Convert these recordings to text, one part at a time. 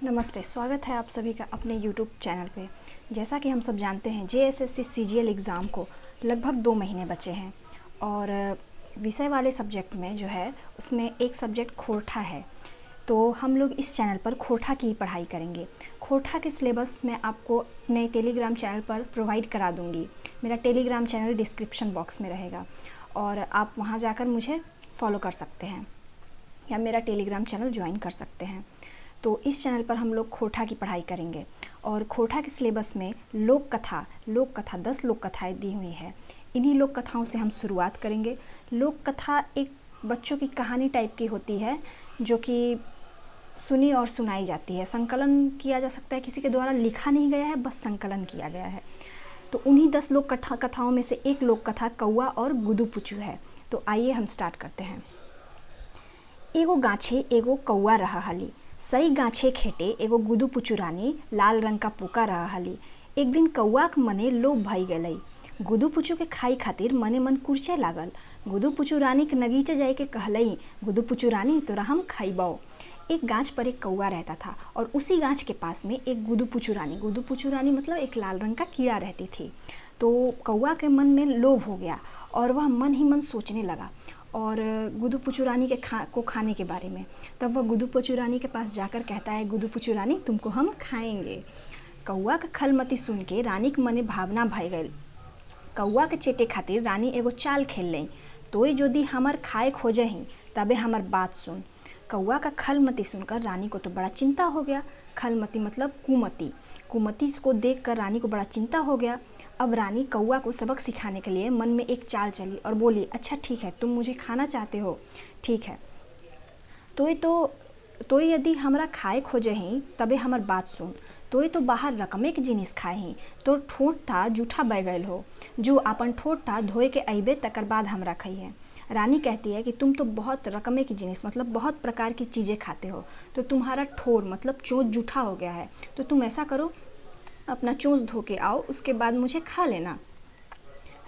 नमस्ते, स्वागत है आप सभी का अपने यूट्यूब चैनल पे। जैसा कि हम सब जानते हैं जेएसएससी सीजीएल एग्ज़ाम को लगभग 2 महीने बचे हैं और विषय वाले सब्जेक्ट में जो है उसमें एक सब्जेक्ट खोरठा है। तो हम लोग इस चैनल पर खोरठा की ही पढ़ाई करेंगे। खोरठा के सिलेबस मैं आपको अपने टेलीग्राम चैनल पर प्रोवाइड करा दूँगी। मेरा टेलीग्राम चैनल डिस्क्रिप्शन बॉक्स में रहेगा और आप वहाँ जाकर मुझे फॉलो कर सकते हैं या मेरा टेलीग्राम चैनल ज्वाइन कर सकते हैं। तो इस चैनल पर हम लोग खोरठा की पढ़ाई करेंगे और खोरठा के सिलेबस में लोक कथा 10 लोक कथाएँ दी हुई है। इन्हीं लोक कथाओं से हम शुरुआत करेंगे। लोक कथा एक बच्चों की कहानी टाइप की होती है जो कि सुनी और सुनाई जाती है। संकलन किया जा सकता है, किसी के द्वारा लिखा नहीं गया है, बस संकलन किया गया है। तो उन्हीं 10 लोक कथाओं में से एक लोक कथा कौआ और गुदू पुचू है। तो आइए हम स्टार्ट करते हैं। एगो गाछे एगो कौआ रहा हली, सई गाछे खेटे एगो गुदू पुचू रानी लाल रंग का पोका रहा हली। एक दिन कौआ के मने लोभ भई गलई, गुदू पुचू के खाई खातिर मने मन कुर्चे लागल। गुदू पुचू रानी के नगीचे जाए के कहलई, गुदू पुचू रानी तोरा हम खाइबौ। एक गाछ पर एक कौआ रहता था और उसी गाछ के पास में एक गुदू पुचू रानी मतलब एक लाल रंग का कीड़ा रहती थी। तो कौआ के मन में लोभ हो गया और वह मन ही मन सोचने लगा और गुदू पुचू रानी को खाने के बारे में। तब वह गुदू पुचू रानी के पास जाकर कहता है, गुदू पुचू रानी तुमको हम खाएंगे। कौआ का खलमती सुन के रानी के मने भावना भय गई। कौआ के चेटे खातिर रानी एगो चाल खेल लई, तोय यदि हमर खाए खोजही तबे हमर बात सुन। कौआ का खलमती सुनकर रानी को तो बड़ा चिंता हो गया। खलमती मतलब कुमति को देखकर रानी को बड़ा चिंता हो गया। अब रानी कौआ को सबक सिखाने के लिए मन में एक चाल चली और बोली, अच्छा ठीक है, तुम मुझे खाना चाहते हो, ठीक है, तो यदि हमरा खाए खोजही तबे हमर बात सुन। तो बाहर रकमे के जिनिस खाही, तो ठोट था जूठा बह गल हो, जो अपन ठोट था धोए के अइबे तकर बाद हमरा खइहे। रानी कहती है कि तुम तो बहुत रकमे की जिनिस मतलब बहुत प्रकार की चीज़ें खाते हो, तो तुम्हारा ठोर मतलब चोंच जूठा हो गया है, तो तुम ऐसा करो अपना चोंच धो के आओ, उसके बाद मुझे खा लेना।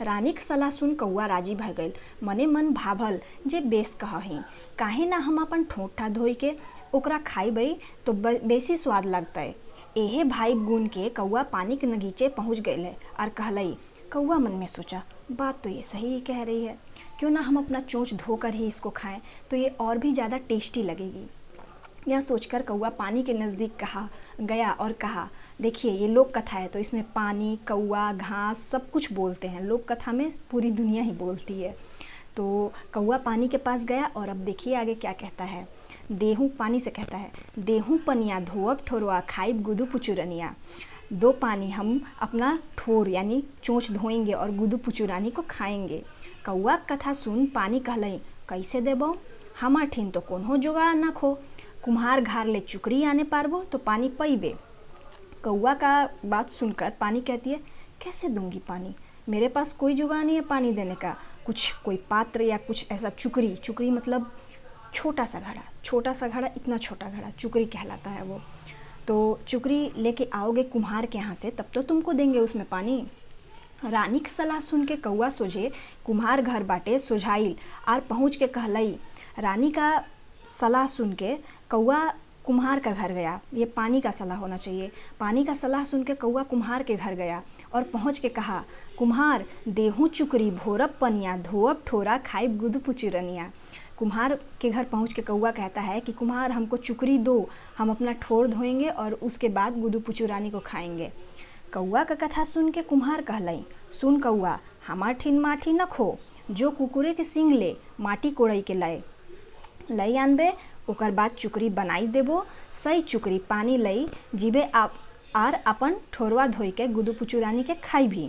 रानी के सलाह सुन कौआ राजी भय गई। मने मन भाभल जे बेस कहही, काहे ना हम अपन ठोंठा धोई के ओकरा खाइबै तो बेसी स्वाद लगतै। एहे भाई गुन के कौआ पानी के नगीचे पहुँच गए और कहलई। कौआ मन में सोचा, बात तो ये सही ही कह रही है, क्यों ना हम अपना चोंच धोकर ही इसको खाएं, तो ये और भी ज़्यादा टेस्टी लगेगी। यह सोचकर कौआ पानी के नज़दीक गया और कहा, देखिए ये लोक कथा है तो इसमें पानी, कौआ, घास सब कुछ बोलते हैं। लोक कथा में पूरी दुनिया ही बोलती है। तो कौआ पानी के पास गया और अब देखिए आगे क्या कहता है। पानी से कहता है, देहूँ पनिया धोअब ठोरवा खाइब गुदू पुचू रनिया। 2 पानी हम अपना ठोर यानी चोंच धोएंगे और गुदू पुचू रानी को खाएंगे। कौआ कथा सुन पानी कहलई, कैसे देबो, हमार ठिन तो कोनो जोगाड़ न खो, कुम्हार घार ले चुकरी आने पारबो तो पानी पीबे। कौआ का बात सुनकर पानी कहती है, कैसे दूंगी पानी, मेरे पास कोई जुगाड़ नहीं है पानी देने का। कोई पात्र या कुछ ऐसा चुकरी मतलब छोटा सा घड़ा, इतना छोटा घड़ा चुकरी कहलाता है वो। तो चुकरी लेके आओगे कुम्हार के यहाँ से, तब तो तुमको देंगे उसमें पानी। रानी की सलाह सुन के कौआ सोझे कुम्हार घर बाटे सोझाइल और पहुँच के कहलई। रानी का सलाह सुन के कौआ कुम्हार का घर गया। ये पानी का सलाह होना चाहिए। पानी का सलाह सुन के कौआ कुम्हार के घर गया और पहुँच के कहा, कुम्हार देहूँ चुकरी भोरब पनिया धोअब ठोरा खाइब गुदू पुचू रनिया। कुम्हार के घर पहुँच के कौआ कहता है कि कुम्हार हमको चुकरी दो, हम अपना ठोर धोएंगे और उसके बाद गुदू पुचू रानी को खाएंगे। कौआ का कथा सुन के कुम्हार कहलई, सुन कौआ, हमार ठिन माटी न खो, जो कुकुरे के सिंग ले माटी कोड़ई के लई आनबे, ओकर बाद चुकरी बनाई देबो। सही चुकरी पानी लई जीबे आर अपन ठोरवा धोई के गुदू पुचू रानी के खाई भी।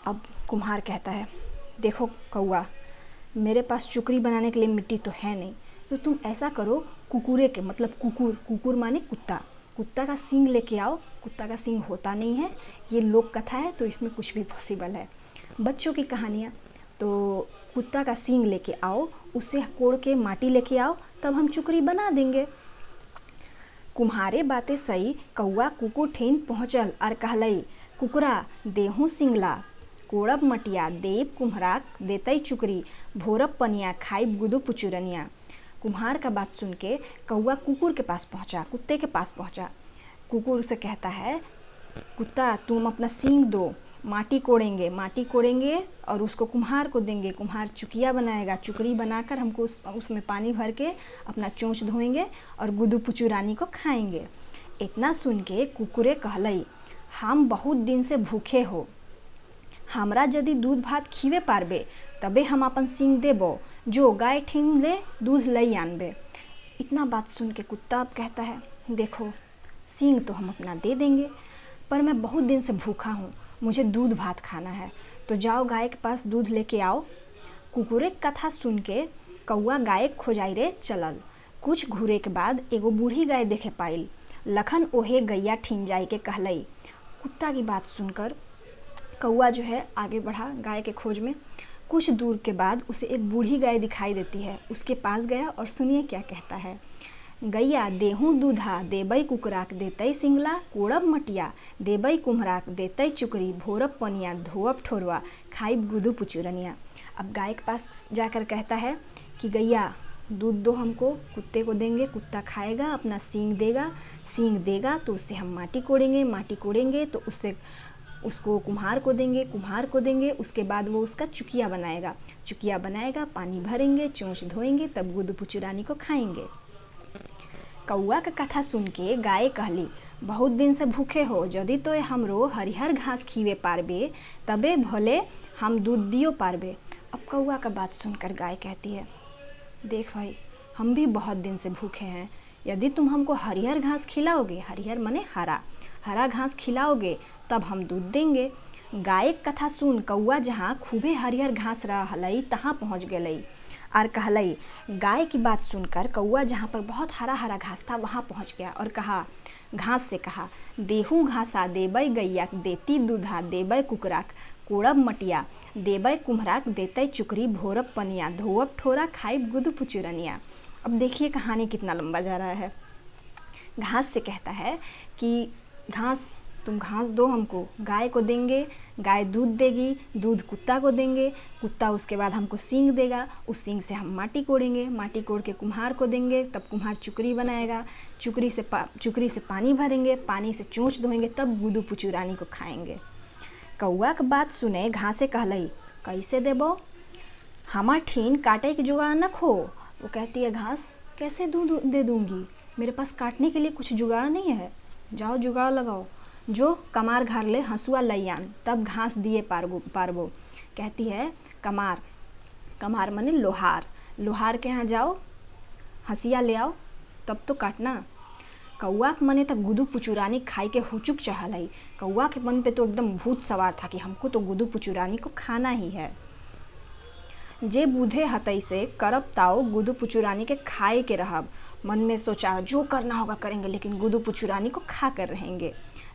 अब कुम्हार कहता है, देखो कौआ, मेरे पास चुकरी बनाने के लिए मिट्टी तो है नहीं, तो तुम ऐसा करो, कुकुरे के मतलब कुकुर माने कुत्ता का सींग लेके आओ। कुत्ता का सींग होता नहीं है, ये लोक कथा है तो इसमें कुछ भी पॉसिबल है, बच्चों की कहानियाँ। तो कुत्ता का सींग लेके आओ, उससे कोड़ के माटी लेके आओ, तब हम चुकरी बना देंगे। कुम्हारे बातें सही कौआ कुकुर ठेन पहुँचल और कहलई, कुकुरा देहूँ सिंगला कोड़ब मटिया देव कुम्हराक देतई चुकरी भोरब पनिया खाइब गुदू पुचू रनिया। कुम्हार का बात सुन के कौवा कुकुर के पास पहुँचा, कुत्ते के पास पहुँचा। कुकुर उसे कहता है, कुत्ता तुम अपना सींग दो, माटी कोड़ेंगे और उसको कुम्हार को देंगे। कुम्हार चुकिया बनाएगा, चुकरी बनाकर हमको उसमें पानी भर के अपना चोंच धोएंगे और गुदू पुचू रानी को खाएंगे। इतना सुन के कुकुरे कहलई, हम बहुत दिन से भूखे हो, हमरा यदि दूध भात खीवे पारबे तबे हम अपन सींग देबो, जो गाय ठीन ले दूध लई आनबे। इतना बात सुन के कुत्ता अब कहता है, देखो सींग तो हम अपना दे देंगे, पर मैं बहुत दिन से भूखा हूँ, मुझे दूध भात खाना है, तो जाओ गाय के पास दूध लेके आओ। कुकुरे कथा सुन के कौआ गाय खोजाई रे चलल। कुछ घूरे के बाद एगो बूढ़ी गाय देखे पाइल। लखन ओहे गैया ठीन जाई के कहलई। कुत्ता की बात सुनकर कौआ जो है आगे बढ़ा गाय के खोज में। कुछ दूर के बाद उसे एक बूढ़ी गाय दिखाई देती है। उसके पास गया और सुनिए क्या कहता है। गैया देहूँ दूधा, देबई कुकराक देतई सिंगला, कोड़ब मटिया, देबई कुम्हराक देतई चुकरी, भोरब पनिया, धोअब ठोरवा, खाइब गुदू पुचुरनिया। अब गाय के पास जाकर कहता है कि गैया दूध दो हमको, कुत्ते को देंगे, कुत्ता खाएगा, अपना सींग देगा तो उससे हम माटी कोड़ेंगे तो उसको कुम्हार को देंगे, उसके बाद वो उसका चुकिया बनाएगा, पानी भरेंगे, चोंच धोएंगे, तब गुदू पुचुरानी को खाएंगे। कौआ का कथा सुन के गाय कहली, बहुत दिन से भूखे हो, यदि तो हमरो हरिहर घास खीवे पारबे तबे भले हम दूध दियो पारबे। अब कौआ का बात सुनकर गाय कहती है, देख भाई हम भी बहुत दिन से भूखे हैं, यदि तुम हमको हरिहर घास खिलाओगे, हरिहर माने हरा घास खिलाओगे तब हम दूध देंगे। गाय कथा सुन कौआ जहाँ खूबे हरिहर घास रहलई तहाँ पहुँच गलई और कहलई। गाय की बात सुनकर कौआ जहाँ पर बहुत हरा घास था वहाँ पहुँच गया और घास से कहा, देहू घासा देबई गैया देती दूधा, देबई कुकराक कोड़ब मटिया, देबई कुम्हराक देतई चुकरी, भोरब पनिया, धोअब ठोरा, खाइब गुदू पुचुरनिया। अब देखिए कहानी कितना लंबा जा रहा है। घास से कहता है कि तुम घास दो हमको, गाय को देंगे, गाय दूध देगी, दूध कुत्ता को देंगे, कुत्ता उसके बाद हमको सींग देगा, उस सींग से हम माटी कोड़ेंगे, माटी कोड़ के कुम्हार को देंगे, तब कुम्हार चुकरी बनाएगा, चुकरी से पानी भरेंगे, पानी से चोंच धोएंगे, तब गुदू पुचुरानी को खाएंगे। कौआ की बात सुने घासे कहलई, कैसे देबो, हमार ठीन काटे के जुगाड़ न खो। वो कहती है, घास कैसे दूध दे दूंगी, मेरे पास काटने के लिए कुछ जुगाड़ नहीं है, जाओ जुगाड़ लगाओ, जो कमार घर ले हंसुआ लई आन, तब घास दिए पारबो। कहती है कमार माने लोहार के यहाँ जाओ, हंसिया ले आओ तब तो काटना। कौआ के मने तक गुदू पुचुरानी खाई के हुचुक चहलई। कौआ के मन पे तो एकदम भूत सवार था कि हमको तो गुदू पुचुरानी को खाना ही है। जे बूढ़े हतई से करब ताओ गुदू पुचुरानी के खाए के रहब। मन में सोचा जो करना होगा करेंगे, लेकिन गुदू पुचुरानी को खा कर रहेंगे।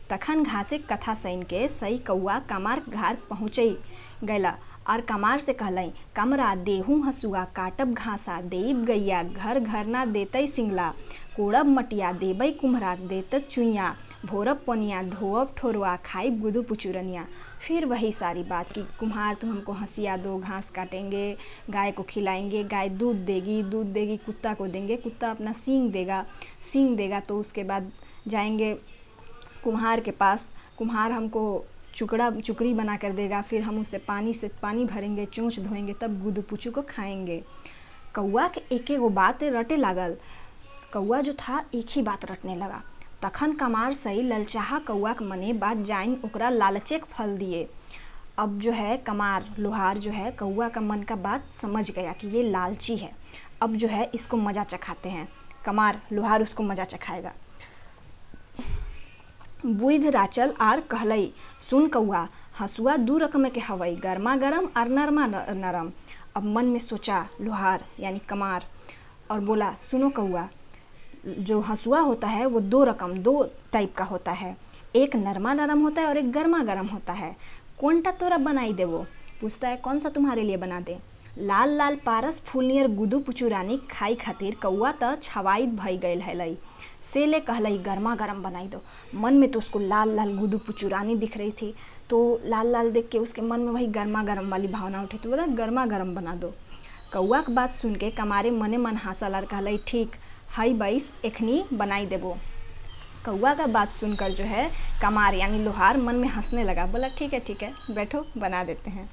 तखन घासे कथा सैन के सही कौआ कमार घर पहुँचई गैला और कमार से कहलई, कमरा देहूँ हसुआ काटब घासा, देब गैया घर घर ना देतई सिंगला, कोड़ब मटिया देबई कुम्हराक देतत चुइया, भोरब पनिया धोअब ठोरवा, खाइब गुदू पुचुरनिया। फिर वही सारी बात कि कुम्हार तुम हमको हंसिया दो, घास काटेंगे, गाय को खिलाएंगे, गाय दूध देगी, कुत्ता को देंगे, कुत्ता अपना सींग देगा तो उसके बाद जाएंगे कुम्हार के पास, कुम्हार हमको चुकरी बना कर देगा, फिर हम उससे पानी भरेंगे, चोंच धोएंगे, तब गुदू पुचू को खाएंगे। कौआ के एक बात रटे लागल। कौआ जो था एक ही बात रटने लगा। तखन कमार सही ललचाहा कौआ के मने बात जाइन ओकरा लालचे के फल दिए। अब जो है कमार लोहार जो है कौआ का मन का बात समझ गया कि ये लालची है, अब जो है इसको मज़ा चखाते हैं। कमार लोहार उसको मज़ा चखाएगा। बुध राचल आर कहलई, सुन कौआ हंसुआ दू रकम के हवई, गर्मा गरम और नरमा नरम। अब मन में सोचा लोहार यानी कमार और बोला, सुनो कौआ, जो हंसुआ होता है वो दो टाइप का होता है, एक नरमा नरम होता है और एक गर्मा गरम होता है। कौनटा तोरा बनाई देवो? पूछता है, कौन सा तुम्हारे लिए बना दे? लाल लाल पारस फूलनियर गुदू पुचुरानी खाई खातिर कौआ त छवाइत भई गईल है। से ले कहलई गर्मा गर्म बनाई दो। मन में तो उसको लाल लाल गुदू पुचुरानी दिख रही थी, तो लाल लाल देख के उसके मन में वही गर्मा गर्म वाली भावना उठी, तो बोला गर्मा गर्म बना दो। कौआ के बात सुन के कमारे मने मन हंसल और कहलई ठीक हई बैस एखनी बनाई देबो। कौआ का बात सुनकर जो है कमार यानी लोहार मन में हंसने लगा, बोला ठीक है बैठो बना देते हैं।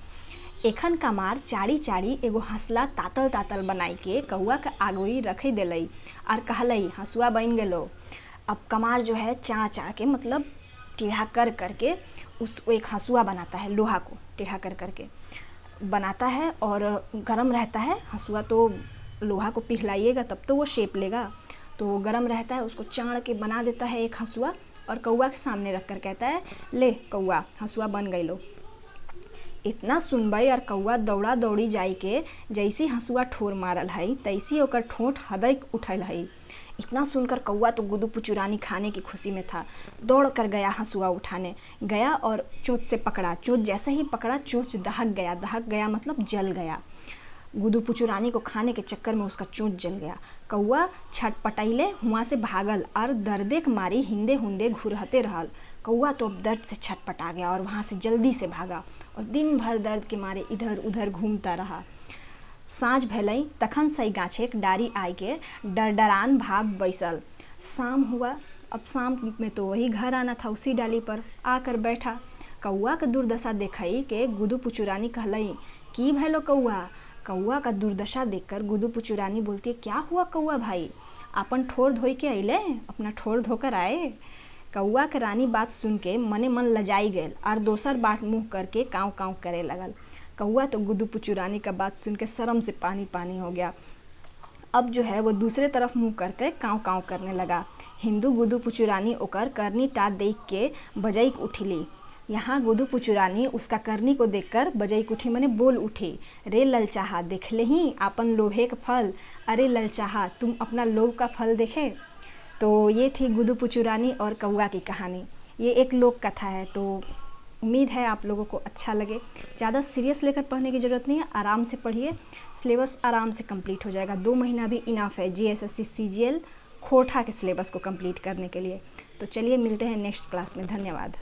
एखन कमार चाड़ी चाड़ी एगो हंसला तातल तातल बनाई के कौआ के आगोई रख दिलई और कहलई हंसुआ बन गेलो। अब कमार जो है चाड़ चाड़ के मतलब टेढ़ा कर करके उस एक हंसुआ बनाता है, लोहा को टेढ़ा कर करके बनाता है और गरम रहता है हंसुआ, तो लोहा को पिघलाइएगा तब तो वो शेप लेगा, तो गरम रहता है, उसको चाड़ के बना देता है एक हंसुआ और कौआ के सामने रख कर कहता है ले कौआ हंसुआ बन गई लो। इतना सुनबई और कौआ दौड़ा दौड़ी जाई के जैसी हंसुआ ठोर मारल है तैसी ओकर ठोंठ हदक उठल है। इतना सुनकर कौआ तो गुदू पुचुरानी खाने की खुशी में था, दौड़ कर गया हंसुआ उठाने गया और चोंच से पकड़ा। चोंच जैसे ही पकड़ा चोंच दहक गया मतलब जल गया। गुदू पुचुरानी को खाने के चक्कर में उसका चोंच जल गया। कौआ छटपटाइले हुआ से भागल और दर्दे के मारी हिंदे हुंदे घुरहते रहल। कौआ तो अब दर्द से छटपटा गया और वहाँ से जल्दी से भागा और दिन भर दर्द के मारे इधर उधर घूमता रहा। साँझ भैलई तखन सही गाछे डारी आई के डरडरान भाग बैसल। शाम हुआ, अब शाम में तो वही घर आना था, उसी डाली पर आकर बैठा। कौआ का दुर्दशा देखई के गुदू पुचुरानी कहलई की भैलो कौआ। कौआ का दुर्दशा देखकर गुदू पुचुरानी बोलती है क्या हुआ कौआ भाई, अपन ठोर धोई के अइले, अपना ठोर धोकर आए। कौआ के रानी बात सुन के मने मन लजाई गए और दोसर बाट मुँह करके काँव काँव करे लगल। कौआ तो गुदू पुचुरानी का बात सुन के शर्म से पानी पानी हो गया। अब जो है वो दूसरे तरफ मुँह करके काँव काँव करने लगा। हिंदू गुदू पुचुरानी ओकर करनी टाट देख के बजैक उठिली। यहाँ गुदू पुचुरानी उसका करनी को देखकर बजैक उठी मने बोल उठी, रे ललचाहा देख ले ही आपन लोभे का फल, अरे ललचाहा तुम अपना लोभ का फल देखे। तो ये थी गुदू पुचुरानी और कौआ की कहानी। ये एक लोक कथा है, तो उम्मीद है आप लोगों को अच्छा लगे। ज़्यादा सीरियस लेकर पढ़ने की ज़रूरत नहीं है, आराम से पढ़िए, सिलेबस आराम से कंप्लीट हो जाएगा। 2 महीना भी इनफ है GSSC CGL खोटा के सिलेबस को कंप्लीट करने के लिए। तो चलिए मिलते हैं नेक्स्ट क्लास में, धन्यवाद।